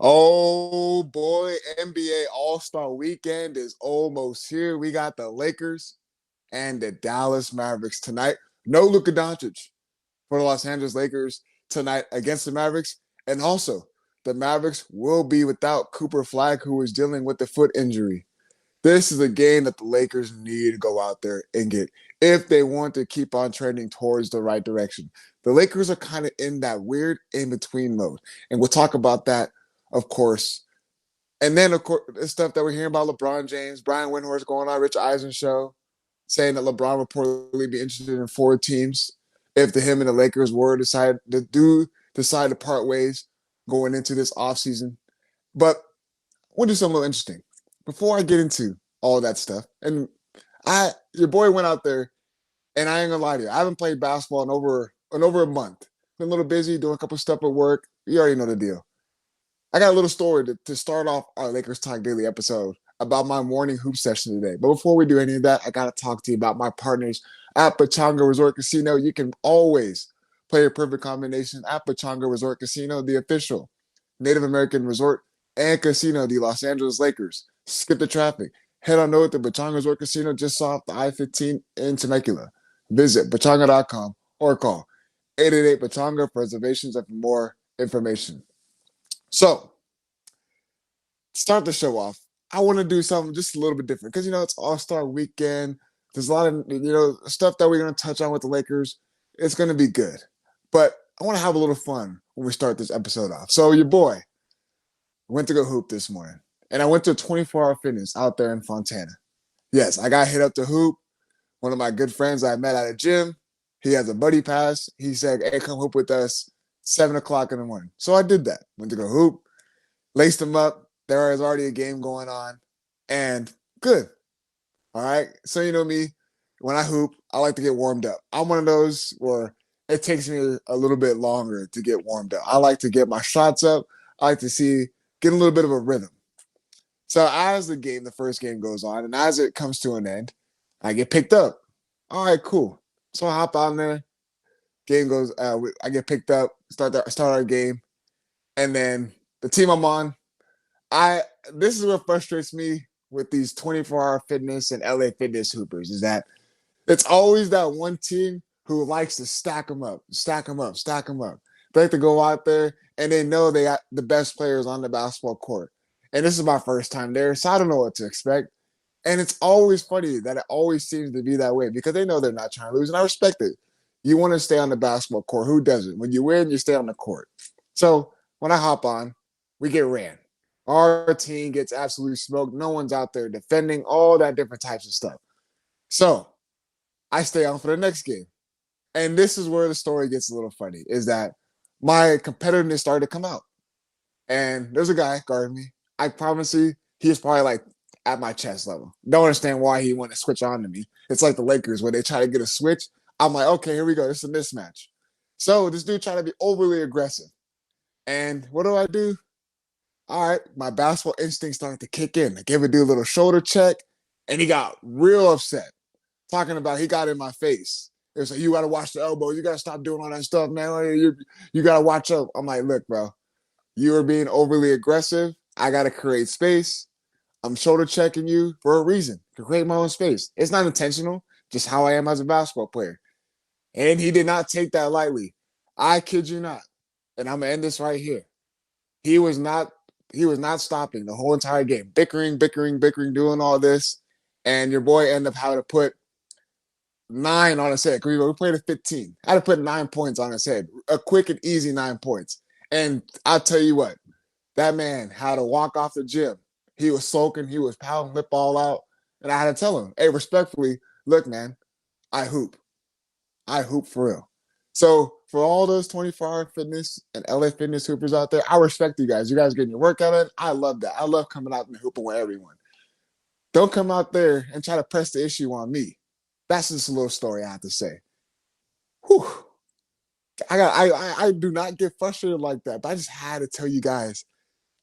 Oh boy, NBA All-Star Weekend is almost here. We got the Lakers and the Dallas Mavericks tonight. No Luka Doncic for the Los Angeles Lakers tonight against the Mavericks. And also, the Mavericks will be without Cooper Flag, who is dealing with the foot injury. This is a game that the Lakers need to go out there and get if they want to keep on trending towards the right direction. The Lakers are kind of in that weird in-between mode. And we'll talk about that, of course. And then, of course, the stuff that we're hearing about LeBron James, Brian Windhorst going on Rich Eisen show, saying that LeBron would reportedly be interested in 4 teams if him and the Lakers were decide to part ways going into this offseason. But we'll do something a little interesting. Before I get into all that stuff, and your boy went out there, and I ain't gonna lie to you, I haven't played basketball in over a month. Been a little busy doing a couple stuff at work. You already know the deal. I got a little story to start off our Lakers Talk Daily episode about my morning hoop session today. But before we do any of that, I got to talk to you about my partners at Pechanga Resort Casino. You can always play a perfect combination at Pechanga Resort Casino, the official Native American resort and casino of the Los Angeles Lakers. Skip the traffic. Head on over to Pechanga Resort Casino just off the I-15 in Temecula. Visit pechanga.com or call 888-PECHANGA for reservations and for more information. So, to start the show off, I want to do something just a little bit different because, it's All-Star Weekend. There's a lot of, stuff that we're going to touch on with the Lakers. It's going to be good. But I want to have a little fun when we start this episode off. So, your boy went to go hoop this morning. And I went to 24-hour fitness out there in Fontana. Yes, I got hit up to hoop. One of my good friends I met at a gym, he has a buddy pass. He said, hey, come hoop with us 7 o'clock in the morning. So I did that. Went to go hoop, laced him up. There was already a game going on. And good. All right. So you know me, when I hoop, I like to get warmed up. I'm one of those where it takes me a little bit longer to get warmed up. I like to get my shots up. I like to get a little bit of a rhythm. So as the first game goes on, and as it comes to an end, I get picked up. All right, cool. So I hop on there. Game goes. I get picked up. Start our game, and then the team I'm on. This is what frustrates me with these 24-hour fitness and LA Fitness hoopers is that it's always that one team who likes to stack them up. They like to go out there and they know they got the best players on the basketball court. And this is my first time there, so I don't know what to expect. And it's always funny that it always seems to be that way because they know they're not trying to lose, and I respect it. You want to stay on the basketball court. Who doesn't? When you win, you stay on the court. So when I hop on, we get ran. Our team gets absolutely smoked. No one's out there defending, all that different types of stuff. So I stay on for the next game. And this is where the story gets a little funny, is that my competitiveness started to come out. And there's a guy guarding me. I promise you, he was probably like at my chest level. Don't understand why he wanted to switch on to me. It's like the Lakers when they try to get a switch. I'm like, okay, here we go. This is a mismatch. So this dude tried to be overly aggressive. And what do? All right, my basketball instinct started to kick in. I gave a dude a little shoulder check, and he got real upset. Talking about he got in my face. It was like, you got to watch the elbows. You got to stop doing all that stuff, man. You got to watch up. I'm like, look, bro, you are being overly aggressive. I got to create space. I'm shoulder checking you for a reason, to create my own space. It's not intentional, just how I am as a basketball player. And he did not take that lightly. I kid you not. And I'm going to end this right here. He was not stopping the whole entire game. Bickering, doing all this. And your boy ended up having to put 9 on his head. We played a 15. I had to put 9 points on his head. A quick and easy 9 points. And I'll tell you what, that man had to walk off the gym. He was sulking. He was pounding lip all out. And I had to tell him, hey, respectfully, look, man, I hoop. I hoop for real. So for all those 24-hour fitness and LA Fitness hoopers out there, I respect you guys. You guys getting your workout in. I love that. I love coming out and hooping with everyone. Don't come out there and try to press the issue on me. That's just a little story I have to say. Whew. I do not get frustrated like that, but I just had to tell you guys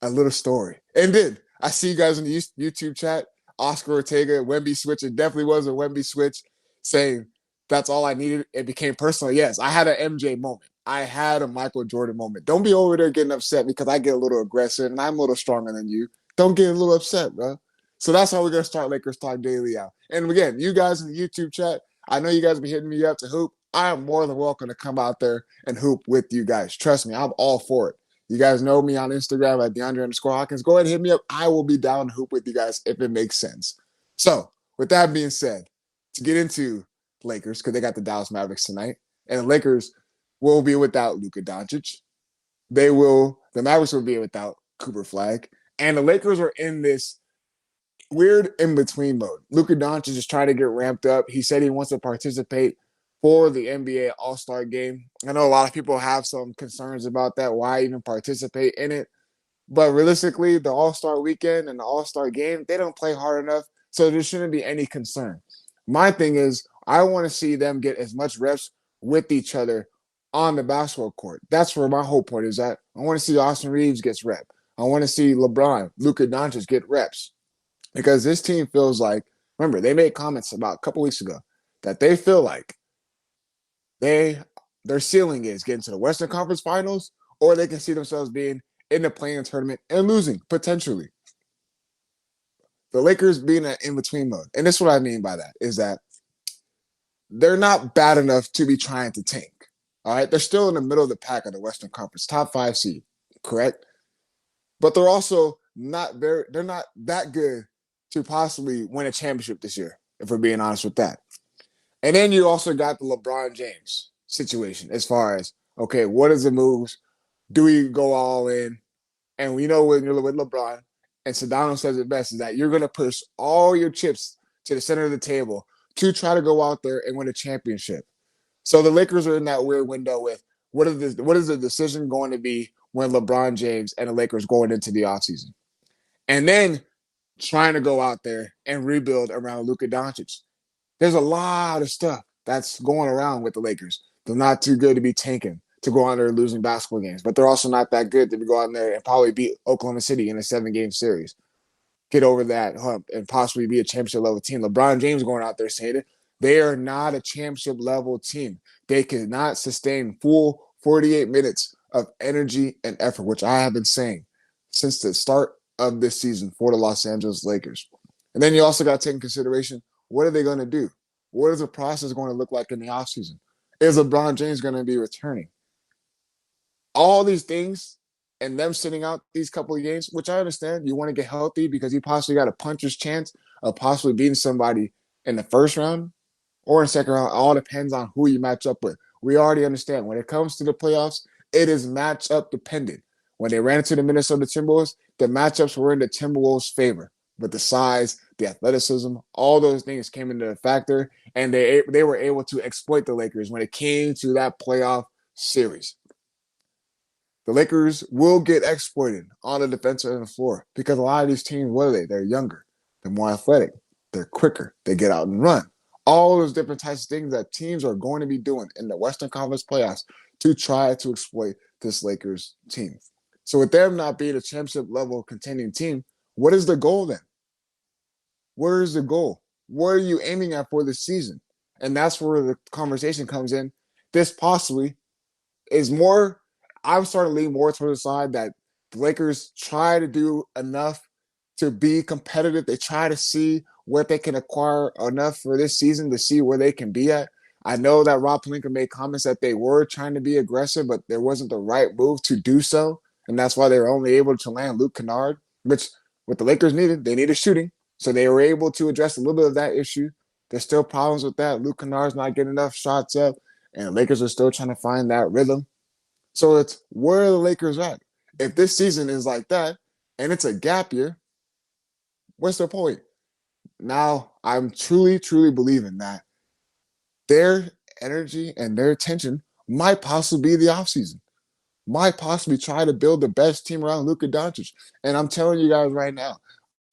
a little story. And then I see you guys in the YouTube chat, Oscar Ortega, Wemby switch. It definitely was a Wemby switch saying that's all I needed. It became personal. Yes, I had an MJ moment. I had a Michael Jordan moment. Don't be over there getting upset because I get a little aggressive and I'm a little stronger than you. Don't get a little upset, bro. So that's how we're going to start Lakers Talk Daily out. And again, you guys in the YouTube chat, I know you guys be hitting me up to hoop. I am more than welcome to come out there and hoop with you guys. Trust me, I'm all for it. You guys know me on Instagram at DeAndre_Hawkins. Go ahead and hit me up. I will be down to hoop with you guys if it makes sense. So, with that being said, to get into Lakers, because they got the Dallas Mavericks tonight, and the Lakers will be without Luka Doncic. The Mavericks will be without Cooper Flag. And the Lakers are in this weird in-between mode. Luka Doncic is trying to get ramped up. He said he wants to participate for the NBA All-Star game. I know a lot of people have some concerns about that. Why even participate in it? But realistically, the All-Star weekend and the All-Star game, they don't play hard enough, so there shouldn't be any concern. My thing is, I want to see them get as much reps with each other on the basketball court. That's where my whole point is at. I want to see Austin Reeves gets rep. I want to see LeBron, Luka Doncic get reps. Because this team feels like, remember, they made comments about a couple weeks ago that they feel like their ceiling is getting to the Western Conference Finals, or they can see themselves being in the playing tournament and losing potentially. The Lakers being an in-between mode. And this is what I mean by that, is that they're not bad enough to be trying to tank. All right. They're still in the middle of the pack of the Western Conference, top 5 seed, correct? But they're also they're not that good to possibly win a championship this year, if we're being honest with that. And then you also got the LeBron James situation as far as, okay, what is the moves? Do we go all in? And we know when you're with LeBron, and Sedano says it best, is that you're going to push all your chips to the center of the table to try to go out there and win a championship. So the Lakers are in that weird window with what is the decision going to be when LeBron James and the Lakers going into the offseason? And then trying to go out there and rebuild around Luka Doncic. There's a lot of stuff that's going around with the Lakers. They're not too good to be tanking, to go out there and losing basketball games, but they're also not that good to go out there and probably beat Oklahoma City in a 7-game series. Get over that hump and possibly be a championship level team. LeBron James going out there saying it. They are not a championship level team. They cannot sustain full 48 minutes of energy and effort, which I have been saying since the start of this season for the Los Angeles Lakers. And then you also got to take in consideration, what are they going to do? What is the process going to look like in the offseason? Is LeBron James going to be returning? All these things and them sitting out these couple of games, which I understand, you want to get healthy because you possibly got a puncher's chance of possibly beating somebody in the first round or in the second round. All depends on who you match up with. We already understand when it comes to the playoffs, it is matchup dependent. When they ran into the Minnesota Timberwolves, the matchups were in the Timberwolves' favor. But the size, the athleticism, all those things came into a factor, and they were able to exploit the Lakers when it came to that playoff series. The Lakers will get exploited on the defensive end of the floor because a lot of these teams, what are they? They're younger. They're more athletic. They're quicker. They get out and run. All those different types of things that teams are going to be doing in the Western Conference playoffs to try to exploit this Lakers team. So with them not being a championship level contending team, what is the goal then? Where is the goal? What are you aiming at for this season? And that's where the conversation comes in. This possibly is more, I'm starting to lean more towards the side that the Lakers try to do enough to be competitive. They try to see what they can acquire enough for this season to see where they can be at. I know that Rob Pelinka made comments that they were trying to be aggressive, but there wasn't the right move to do so. And that's why they were only able to land Luke Kennard, which what the Lakers needed, they needed shooting. So they were able to address a little bit of that issue. There's still problems with that. Luke Kennard's not getting enough shots up, and the Lakers are still trying to find that rhythm. So it's where are the Lakers at? If this season is like that and it's a gap year, what's the point? Now I'm truly, truly believing that their energy and their attention might possibly be the offseason, might possibly try to build the best team around Luka Doncic. And I'm telling you guys right now,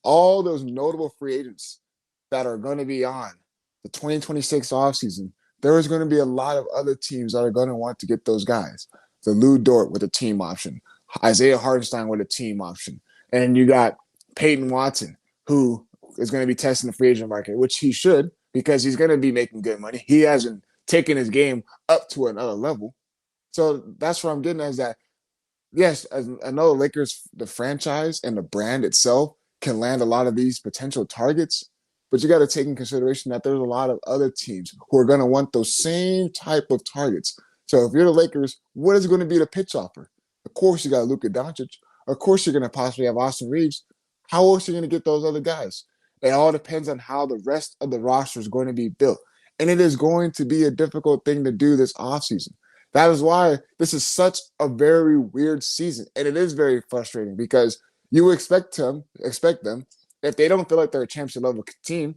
all those notable free agents that are going to be on the 2026 offseason, there is going to be a lot of other teams that are going to want to get those guys. The Lou Dort with a team option, Isaiah Hartenstein with a team option. And you got Peyton Watson, who is going to be testing the free agent market, which he should because he's going to be making good money. He hasn't taken his game up to another level. So that's what I'm getting at is that yes, I know Lakers, the franchise and the brand itself can land a lot of these potential targets, but you got to take in consideration that there's a lot of other teams who are going to want those same type of targets. So if you're the Lakers, what is going to be the pitch offer? Of course, you got Luka Doncic. Of course, you're going to possibly have Austin Reeves. How else are you going to get those other guys? It all depends on how the rest of the roster is going to be built. And it is going to be a difficult thing to do this offseason. That is why this is such a very weird season. And it is very frustrating because you expect them, if they don't feel like they're a championship level team,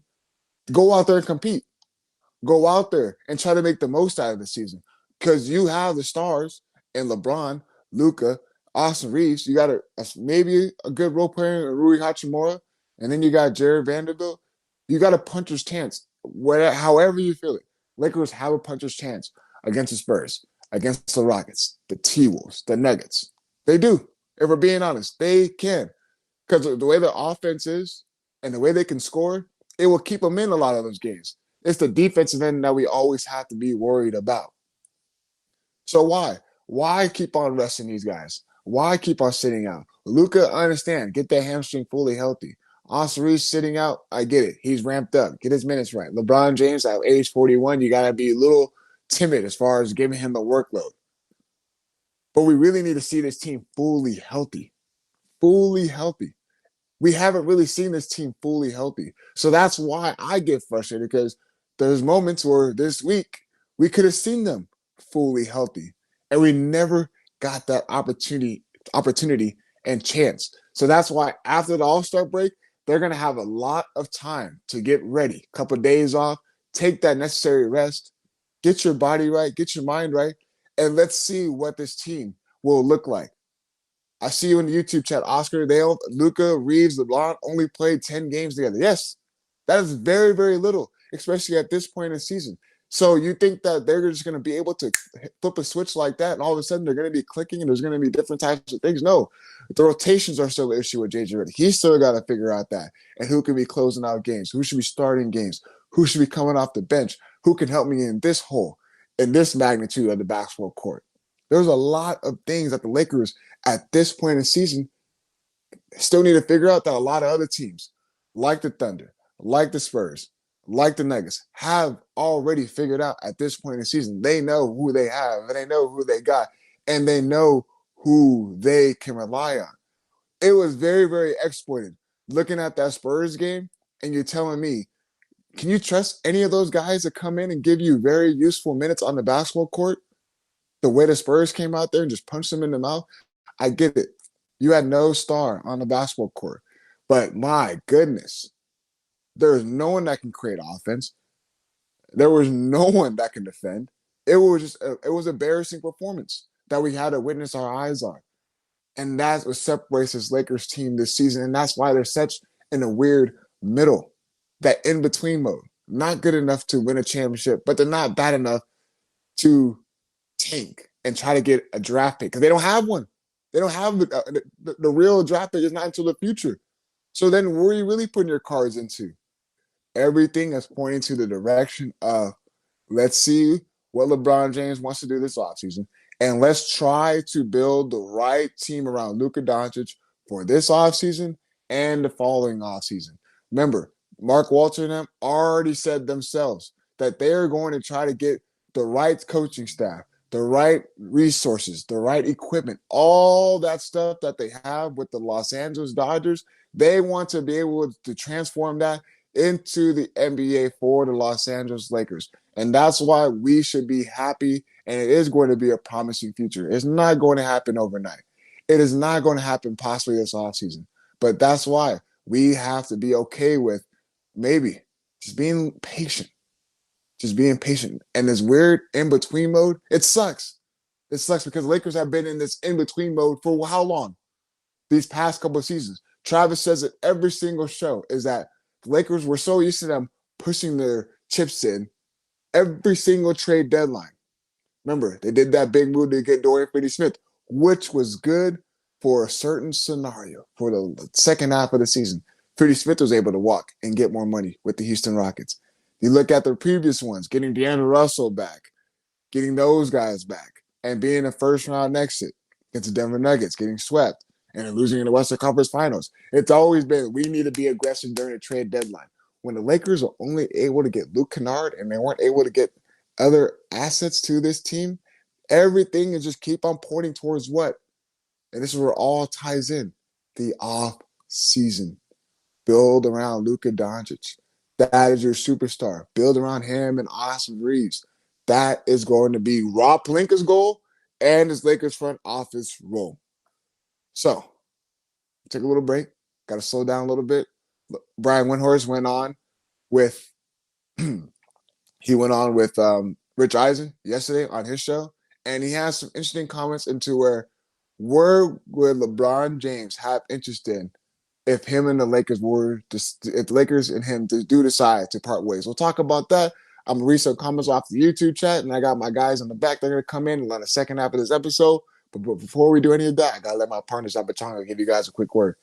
go out there and compete. Go out there and try to make the most out of the season. Because you have the stars in LeBron, Luka, Austin Reeves. You got maybe a good role player in Rui Hachimura, and then you got Jared Vanderbilt. You got a puncher's chance, however you feel it. Lakers have a puncher's chance against the Spurs, against the Rockets, the T-Wolves, the Nuggets. They do. If we're being honest, they can. Because the way the offense is and the way they can score, it will keep them in a lot of those games. It's the defensive end that we always have to be worried about. So why? Why keep on resting these guys? Why keep on sitting out? Luka, I understand. Get that hamstring fully healthy. Austin Reeves sitting out, I get it. He's ramped up. Get his minutes right. LeBron James at age 41, you got to be a little timid as far as giving him the workload. But we really need to see this team fully healthy. Fully healthy. We haven't really seen this team fully healthy. So that's why I get frustrated because there's moments where this week we could have seen them fully healthy and we never got that opportunity and chance. So that's why after the All-Star break, they're going to have a lot of time to get ready. A couple of days off, take that necessary rest, get your body right, get your mind right, and let's see what this team will look like. I see you in the YouTube chat, Oscar. Luka, Reeves, LeBron only played 10 games together. Yes, that is very, very little, especially at this point in the season. So you think that they're just going to be able to flip a switch like that and all of a sudden they're going to be clicking and there's going to be different types of things? No, the rotations are still an issue with JJ Redick. He's still got to figure out that and who can be closing out games, who should be starting games, who should be coming off the bench, who can help me in this hole, in this magnitude of the basketball court. There's a lot of things that the Lakers at this point in the season still need to figure out that a lot of other teams, like the Thunder, like the Spurs, like the Nuggets, have already figured out at this point in the season. They know who they have, and they know who they got, and they know who they can rely on. It was very, very exploited. Looking at that Spurs game, and you're telling me, can you trust any of those guys to come in and give you very useful minutes on the basketball court? The way the Spurs came out there and just punched them in the mouth, I get it. You had no star on the basketball court. But my goodness, there's no one that can create offense. There was no one that can defend. It was embarrassing performance that we had to witness our eyes on. And that's what separates this Lakers team this season. And that's why they're such in a weird middle, that in-between mode. Not good enough to win a championship, but they're not bad enough to tank and try to get a draft pick because they don't have one. They don't have the real draft pick is not until the future. So then where are you really putting your cards into? Everything is pointing to the direction of let's see what LeBron James wants to do this offseason. And let's try to build the right team around Luka Doncic for this offseason and the following offseason. Remember, Mark Walter and them already said themselves that they are going to try to get the right coaching staff, the right resources, the right equipment, all that stuff that they have with the Los Angeles Dodgers. They want to be able to transform that into the NBA for the Los Angeles Lakers. And that's why we should be happy, and it is going to be a promising future. It's not going to happen overnight. It is not going to happen possibly this offseason. But that's why we have to be okay with maybe just being patient. Just being patient. And this weird in-between mode, it sucks. It sucks because Lakers have been in this in-between mode for how long? These past couple of seasons. Travis says it every single show is that the Lakers were so used to them pushing their chips in every single trade deadline. Remember, they did that big move to get Dorian Finney-Smith, which was good, for a certain scenario for the second half of the season, Freddie Smith was able to walk and get more money with the Houston Rockets. You look at the previous ones, getting D'Angelo Russell back, getting those guys back, and being a first round exit against the Denver Nuggets, getting swept, and then losing in the Western Conference Finals. It's always been we need to be aggressive during the trade deadline. When the Lakers were only able to get Luke Kennard and they weren't able to get other assets to this team, everything is just keep on pointing towards what? And this is where it all ties in. The off season. Build around Luka Doncic. That is your superstar. Build around him and Austin Reeves. That is going to be Rob Pelinka's goal and his Lakers front office role. So, take a little break. Got to slow down a little bit. Brian Windhorst went on with Rich Eisen yesterday on his show, and he has some interesting comments into where would LeBron James have interest in if him and the Lakers if the Lakers and him do decide to part ways. We'll talk about that. I'm gonna read some comments off the YouTube chat, and I got my guys in the back. They're gonna come in on the second half of this episode. But before we do any of that, I gotta let my partners at Pachanga give you guys a quick word.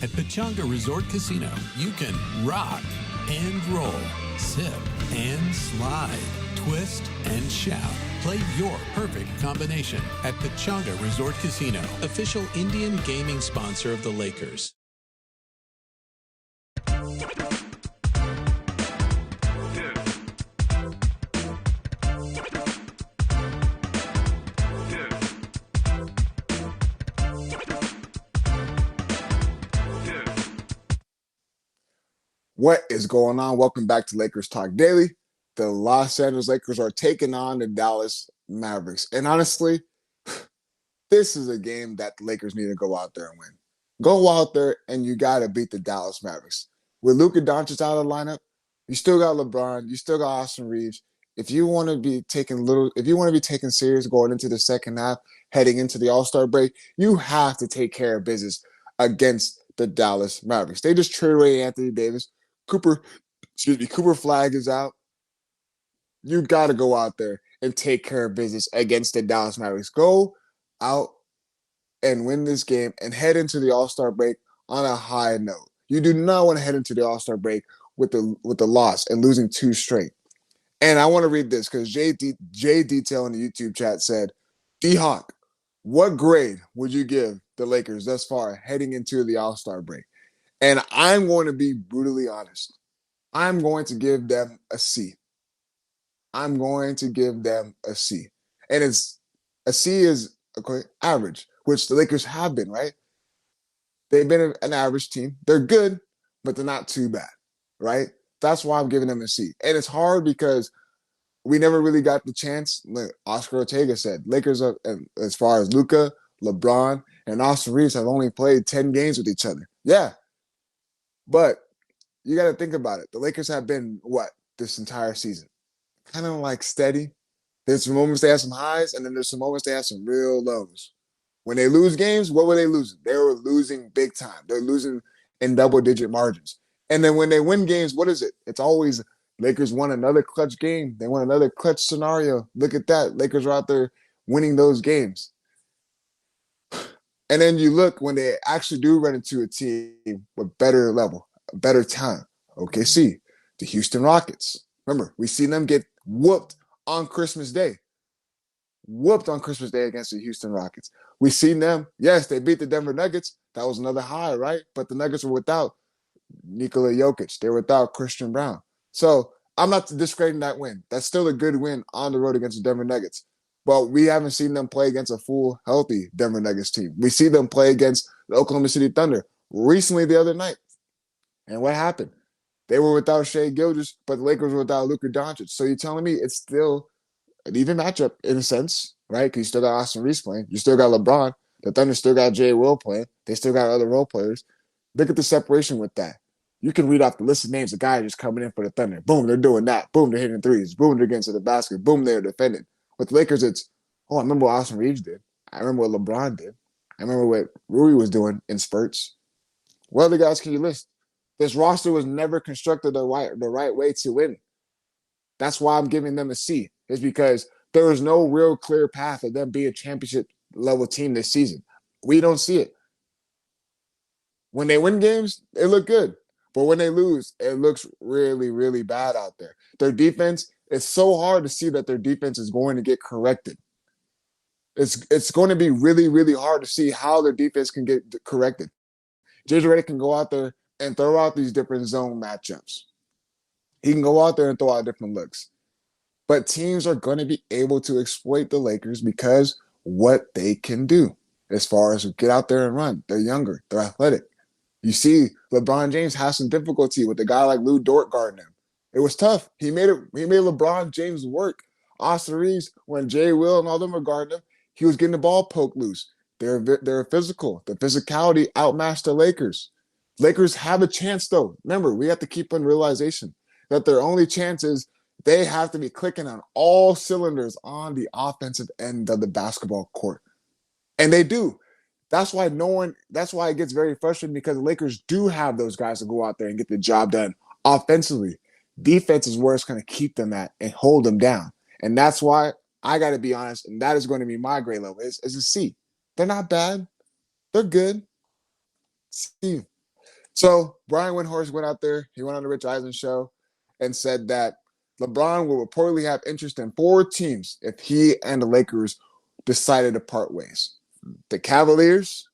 At Pachanga Resort Casino, you can rock and roll, sip and slide, twist and shout. Play your perfect combination at Pachanga Resort Casino, official Indian gaming sponsor of the Lakers. What is going on? Welcome back to Lakers Talk Daily. The Los Angeles Lakers are taking on the Dallas Mavericks. And honestly, this is a game that the Lakers need to go out there and win. Go out there and you got to beat the Dallas Mavericks. With Luka Doncic out of the lineup, you still got LeBron, you still got Austin Reeves. If you want to be taken serious going into the second half, heading into the All-Star break, you have to take care of business against the Dallas Mavericks. They just traded away Anthony Davis. Cooper Flag is out. You got to go out there and take care of business against the Dallas Mavericks. Go out and win this game and head into the All-Star break on a high note. You do not want to head into the All-Star break with the loss and losing 2 straight. And I want to read this because Jay Detail in the YouTube chat said, D-Hawk, what grade would you give the Lakers thus far heading into the All-Star break? And I'm going to be brutally honest. I'm going to give them a C. I'm going to give them a C. And a C is average, which the Lakers have been, right? They've been an average team. They're good, but they're not too bad, right? That's why I'm giving them a C. And it's hard because we never really got the chance. Like Oscar Ortega said, Lakers, as far as Luka, LeBron, and Austin Reeves have only played 10 games with each other. Yeah. But you got to think about it. The Lakers have been, this entire season? Kind of like steady. There's some moments they have some highs, and then there's some moments they have some real lows. When they lose games, what were they losing? They were losing big time. They're losing in double-digit margins. And then when they win games, what is it? It's always Lakers won another clutch game. They won another clutch scenario. Look at that. Lakers are out there winning those games. And then you look when they actually do run into a team with better level, better talent. OKC, the Houston Rockets. Remember, we seen them get whooped on Christmas Day. Whooped on Christmas Day against the Houston Rockets. We seen them. Yes, they beat the Denver Nuggets. That was another high, right? But the Nuggets were without Nikola Jokic. They were without Christian Brown. So I'm not discrediting that win. That's still a good win on the road against the Denver Nuggets. But we haven't seen them play against a full, healthy Denver Nuggets team. We see them play against the Oklahoma City Thunder recently the other night. And what happened? They were without Shai Gilgeous, but the Lakers were without Luka Doncic. So you're telling me it's still an even matchup in a sense, right? Because you still got Austin Reeves playing. You still got LeBron. The Thunder still got Jay Will playing. They still got other role players. Look at the separation with that. You can read off the list of names of guys just coming in for the Thunder. Boom, they're doing that. Boom, they're hitting threes. Boom, they're getting to the basket. Boom, they're defending. With the Lakers, it's, I remember what Austin Reeves did. I remember what LeBron did. I remember what Rui was doing in spurts. What other guys can you list? This roster was never constructed the right way to win. That's why I'm giving them a C. Is because there was no real clear path of them being a championship level team this season. We don't see it. When they win games, they look good. But when they lose, it looks really, really bad out there. Their defense, it's so hard to see that their defense is going to get corrected. It's going to be really, really hard to see how their defense can get corrected. JJ Redick can go out there and throw out these different zone matchups. He can go out there and throw out different looks. But teams are going to be able to exploit the Lakers because what they can do as far as get out there and run. They're younger, they're athletic. You see, LeBron James has some difficulty with a guy like Lou Dort guarding him. It was tough. He made it. He made LeBron James work. Austin Reeves, when Jay Will and all them were guarding him, he was getting the ball poked loose. They're physical. The physicality outmatched the Lakers. Lakers have a chance though. Remember, we have to keep in realization that their only chance is they have to be clicking on all cylinders on the offensive end of the basketball court, and they do. That's why no one. That's why it gets very frustrating because the Lakers do have those guys to go out there and get the job done offensively. Defense is where it's going to keep them at and hold them down, and that's why I got to be honest, and that is going to be my grade level is a C. They're not bad. They're good. C. So Brian Windhorst went out there. He went on the Rich Eisen show and said that LeBron will reportedly have interest in 4 teams if he and the Lakers decided to part ways: the Cavaliers,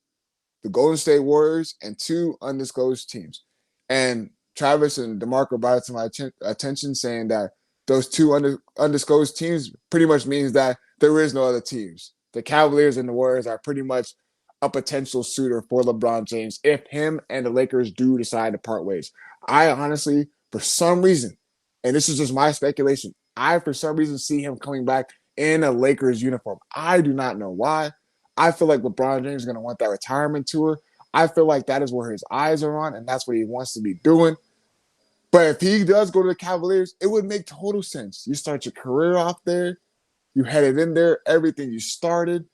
the Golden State Warriors, and 2 undisclosed teams. And Travis and DeMarco brought it to my attention saying that those 2 undisclosed teams pretty much means that there is no other teams. The Cavaliers and the Warriors are pretty much a potential suitor for LeBron James if him and the Lakers do decide to part ways. I honestly, for some reason, and this is just my speculation, I for some reason see him coming back in a Lakers uniform. I do not know why. I feel like LeBron James is going to want that retirement tour. I feel like that is where his eyes are on, and that's what he wants to be doing. But if he does go to the Cavaliers, it would make total sense. You start your career off there. You headed in there. Everything you started.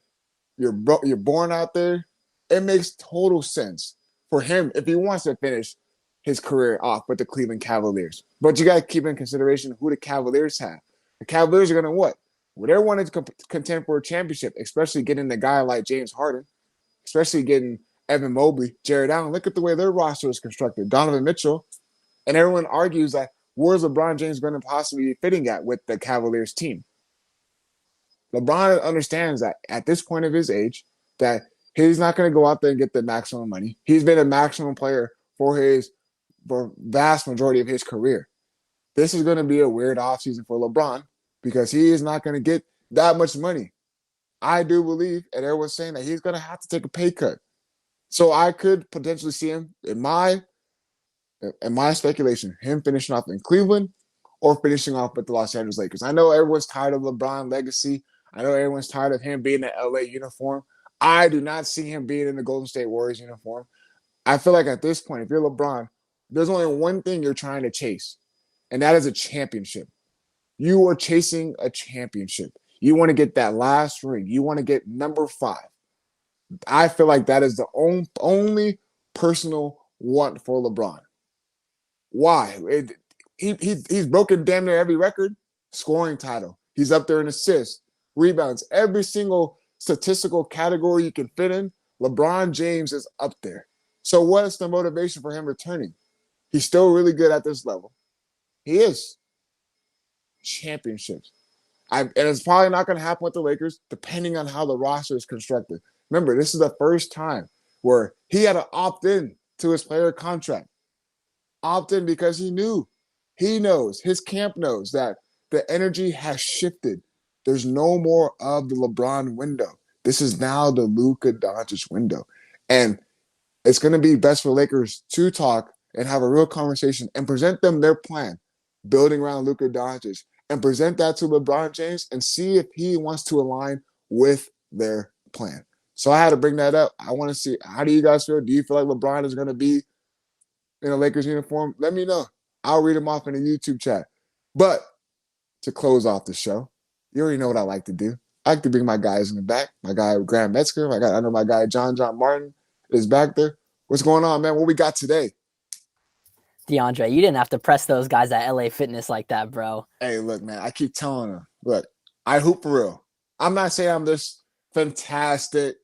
You're born out there. It makes total sense for him if he wants to finish his career off with the Cleveland Cavaliers. But you got to keep in consideration who the Cavaliers have. The Cavaliers are going to what? Well, they're wanting to contend for a championship, especially getting a guy like James Harden, especially getting Evan Mobley, Jared Allen. Look at the way their roster is constructed. Donovan Mitchell. And everyone argues that where's LeBron James going to possibly be fitting at with the Cavaliers team? LeBron understands that at this point of his age, that he's not going to go out there and get the maximum money. He's been a maximum player for vast majority of his career. This is going to be a weird offseason for LeBron because he is not going to get that much money. I do believe, and everyone's saying that he's going to have to take a pay cut. So I could potentially see him in my speculation, him finishing off in Cleveland or finishing off with the Los Angeles Lakers. I know everyone's tired of LeBron legacy. I know everyone's tired of him being in the LA uniform. I do not see him being in the Golden State Warriors uniform. I feel like at this point, if you're LeBron, there's only one thing you're trying to chase, and that is a championship. You are chasing a championship. You want to get that last ring. You want to get number 5. I feel like that is the only personal want for LeBron. Why? He's broken damn near every record. Scoring title. He's up there in assists, rebounds, every single statistical category you can fit in. LeBron James is up there. So what's the motivation for him returning? He's still really good at this level. He is. Championships. And it's probably not going to happen with the Lakers, depending on how the roster is constructed. Remember, this is the first time where he had to opt in to his player contract. Opt in because he knows, his camp knows that the energy has shifted. There's no more of the LeBron window. This is now the Luka Doncic window. And it's going to be best for Lakers to talk and have a real conversation and present them their plan, building around Luka Doncic, and present that to LeBron James and see if he wants to align with their plan. So I had to bring that up. I want to see, how do you guys feel? Do you feel like LeBron is going to be in a Lakers uniform? Let me know. I'll read them off in the YouTube chat. But to close off the show, you already know what I like to do. I like to bring my guys in the back. My guy Graham Metzger. I know my guy John Martin is back there. What's going on, man? What we got today? DeAndre, you didn't have to press those guys at LA Fitness like that, bro. Hey, look, man, I keep telling them, look, I hoop for real. I'm not saying I'm this fantastic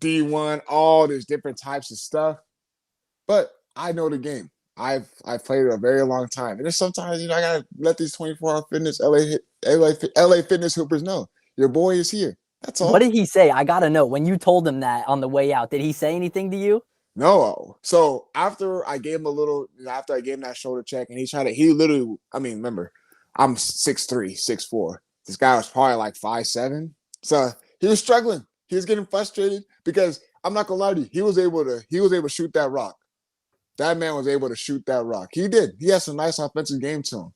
D1, all these different types of stuff. But I know the game. I've played it a very long time, and there's sometimes I gotta let these 24-hour fitness LA fitness hoopers know your boy is here. That's What all. did he say? I gotta know. When you told him that on the way out, did he say anything to you? No. So after I gave him after I gave him that shoulder check, and he literally, I mean, remember, I'm 6'3", 6'4". This guy was probably like 5'7". So he was struggling. He was getting frustrated because I'm not gonna lie to you, he was able to shoot that rock. That man was able to shoot that rock. He did. He has some nice offensive game to him.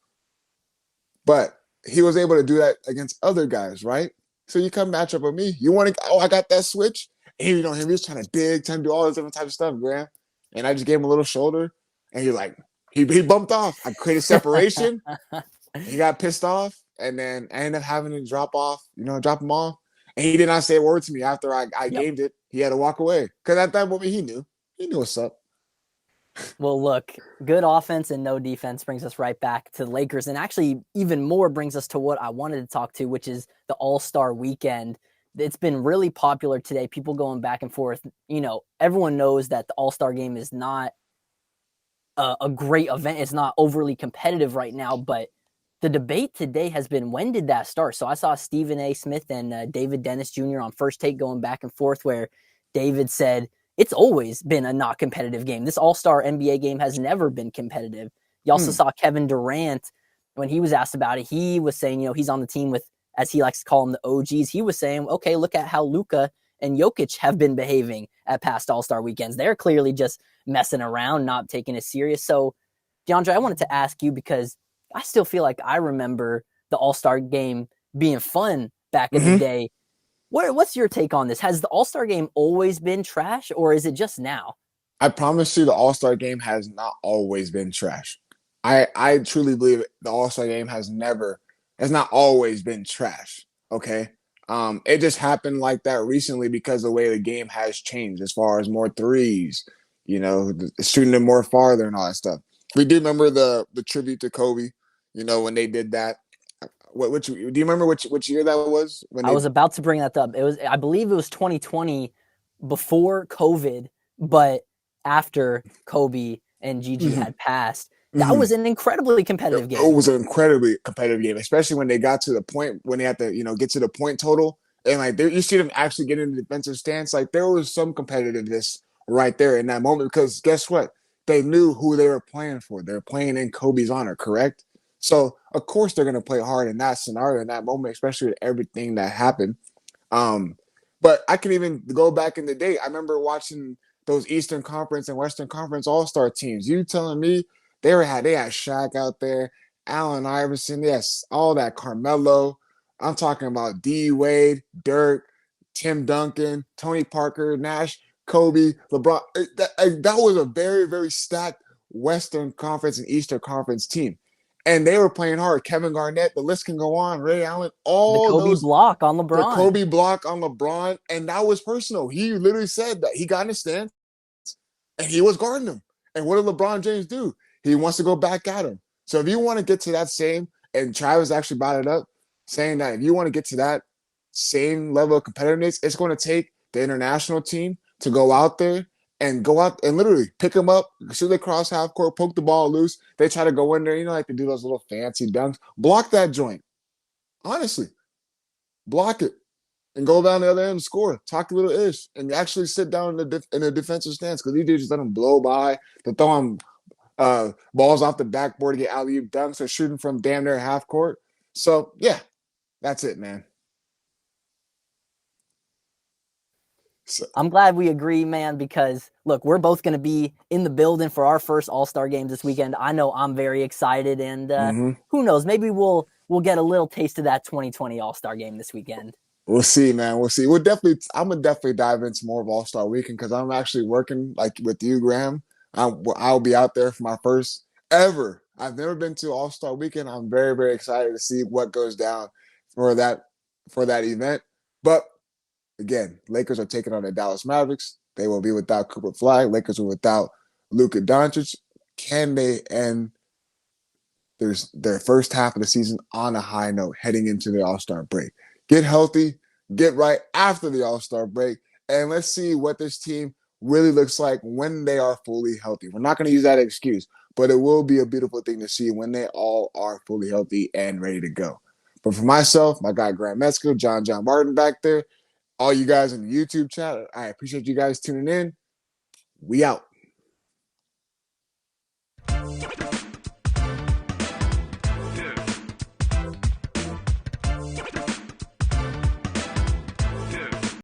But he was able to do that against other guys, right? So you come match up with me. You want to, I got that switch. And he was trying to dig, trying to do all this different type of stuff, Graham. And I just gave him a little shoulder. And he bumped off. I created separation. He got pissed off. And then I ended up having to drop him off. And he did not say a word to me after I Yep. gamed it. He had to walk away. Because at that moment, he knew. He knew what's up. Well, look, good offense and no defense brings us right back to the Lakers, and actually even more brings us to what I wanted to talk to, which is the All-Star weekend. It's been really popular today, people going back and forth. Everyone knows that the All-Star game is not a great event. It's not overly competitive right now, but the debate today has been, when did that start? So I saw Stephen A. Smith and David Dennis Jr. on First Take going back and forth, where David said, it's always been a not competitive game. This All-Star NBA game has never been competitive. You also saw Kevin Durant, when he was asked about it, he was saying, he's on the team with, as he likes to call them, the OGs. He was saying, okay, look at how Luka and Jokic have been behaving at past All-Star weekends. They're clearly just messing around, not taking it serious. So, DeAndre, I wanted to ask you, because I still feel like I remember the All-Star game being fun back in the Mm-hmm. day. What's your take on this? Has the All-Star game always been trash, or is it just now? I promise you, the All Star game has not always been trash. I truly believe the All Star game has not always been trash. Okay, it just happened like that recently because the way the game has changed as far as more threes, shooting them more farther and all that stuff. We do remember the tribute to Kobe, when they did that. Do you remember which year that was when I they? was about to bring that up. I believe it was 2020, before COVID, but after Kobe and Gigi Mhm, had passed. That mhm. was an incredibly competitive It game. was an incredibly competitive game, especially when they got to the point when they had to, get to the point total, and like you see them actually get in the defensive stance. Like there was some competitiveness right there in that moment because guess what? They knew who they were playing for. They're playing in Kobe's honor, correct? So of course they're going to play hard in that scenario, in that moment, especially with everything that happened. Um, but I can even go back in the day. I remember watching those Eastern Conference and Western Conference All Star teams. You telling me they had Shaq out there, Allen Iverson, yes, all that Carmelo. I'm talking about D Wade, Dirk, Tim Duncan, Tony Parker, Nash, Kobe, LeBron. That was a very, very stacked Western Conference and Eastern Conference team. And they were playing hard. Kevin Garnett, the list can go on. Ray Allen, The all Kobe those, block on the LeBron. Kobe block on LeBron, and that was personal. He literally said that he got in the stance and he was guarding him. And what did LeBron James do? He wants to go back at him. So if you want to get to that same, and Travis actually brought it up, saying that if you want to get to that same level of competitiveness, it's going to take the international team to go out there and literally pick them up, shoot across half court, poke the ball loose. They try to go in there, like they do those little fancy dunks. Block that joint. Honestly, block it and go down the other end and score. Talk a little ish and actually sit down in a defensive stance because these dudes just let them blow by. They're throwing balls off the backboard to get alley oop dunks or shooting from damn near half court. So yeah, that's it, man. So, I'm glad we agree, man, because look, we're both going to be in the building for our first All-Star games this weekend. I know I'm very excited, and mm-hmm. who knows, maybe we'll get a little taste of that 2020 All-Star game this weekend. We'll see, man. We'll see. I'm gonna definitely dive into more of All Star Weekend because I'm actually working like with you, Graham. I'll be out there for my first ever. I've never been to All Star Weekend. I'm very, very excited to see what goes down for that for that event. But again, Lakers are taking on the Dallas Mavericks. They will be without Cooper Flag. Lakers are without Luka Doncic. Can they end their first half of the season on a high note heading into the All Star break? Get healthy, get right after the All Star break, and let's see what this team really looks like when they are fully healthy. We're not going to use that excuse, but it will be a beautiful thing to see when they all are fully healthy and ready to go. But for myself, my guy Grant Metzger, John Martin back there, all you guys in the YouTube chat, I appreciate you guys tuning in. We out.